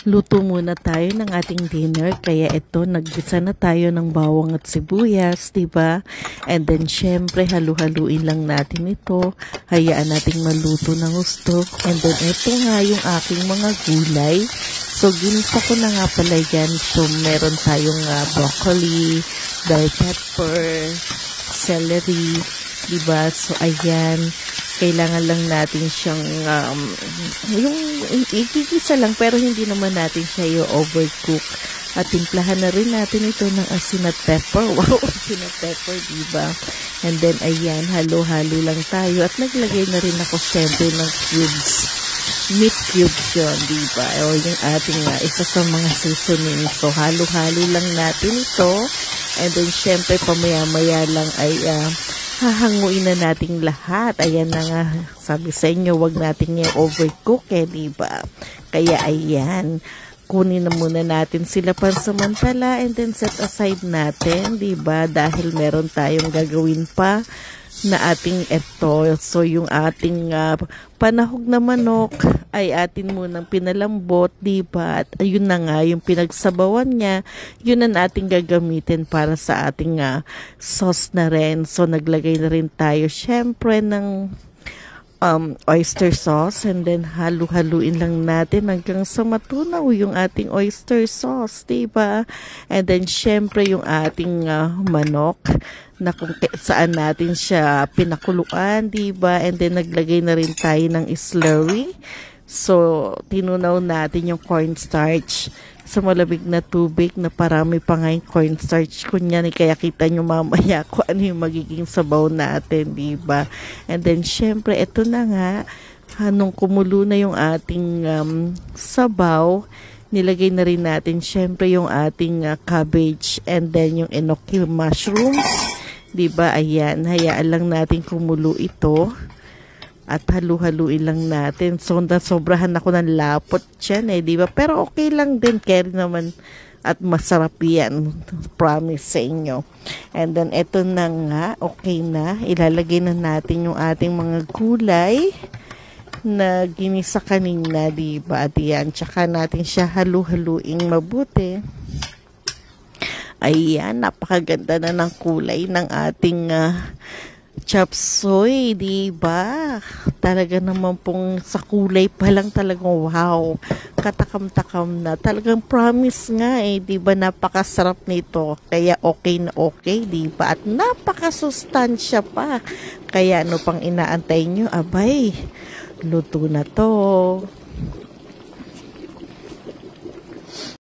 Luto muna tayo ng ating dinner, kaya ito, naggisa na tayo ng bawang at sibuyas, diba? And then, syempre, halu-haluin lang natin ito. Hayaan nating maluto ng gusto. And then, ito nga yung aking mga gulay. So, ginisa ko na nga pala yan. So, meron tayong broccoli, bell pepper, celery, diba? So, ayan. Kailangan lang natin siyang yung igigisa lang, pero hindi naman natin siya i-overcook. At timplahan na rin natin ito ng asin at pepper. Wow, asin at pepper, diba? And then, ayan, halo-halo lang tayo. At naglagay na rin ako syempre ng cubes. Meat cubes yun, diba? O yung ating isa sa mga seasoning. So, halo-halo lang natin ito. And then, syempre, pamaya-maya lang ay hahanguin na nating lahat. Ayan na nga, sabi sa inyo, wag nating i-overcook diba? Kaya ayan, kunin na muna natin sila pansamantala and then set aside natin, diba? Dahil meron tayong gagawin pa na ating ito. So, yung ating panahog na manok ay atin munang pinalambot, diba? At ayun na nga, yung pinagsabawan niya, yun ang ating gagamitin para sa ating sauce na rin. So, naglagay na rin tayo, syempre, ng oyster sauce, and then halu-haluin lang natin hanggang sa matunaw yung ating oyster sauce, diba? And then syempre yung ating manok na kung saan natin siya pinakuluan, diba? And then naglagay na rin tayo ng slurry. So tinunaw natin yung cornstarch sa malamig na tubig na parami pa nga yung cornstarch. Kunyan, kaya kita nyo mamaya kung ano yung magiging sabaw natin, diba? And then, syempre, ito na nga, nung kumulo na yung ating sabaw, nilagay na rin natin, syempre, yung ating cabbage and then yung enoki mushrooms, diba? Ayan, hayaan lang natin kumulo ito. At halu-haluin lang natin. So, sobrahan ako ng lapot dyan diba? Pero okay lang din. Carry naman at masarap yan. Promise sa inyo. And then, eto na nga. Okay na. Ilalagay na natin yung ating mga gulay na ginisa kanina, diba? At yan. Tsaka natin siya halu-haluing mabuti. Ayan. Napakaganda na ng kulay ng ating chop suey, diba? Talaga naman pong sa kulay pa lang talagang wow, katakam-takam na. Talagang promise nga diba? Napakasarap nito. Kaya okay na okay, diba? At napakasustansya pa. Kaya ano pang inaantay nyo? Abay, luto na to.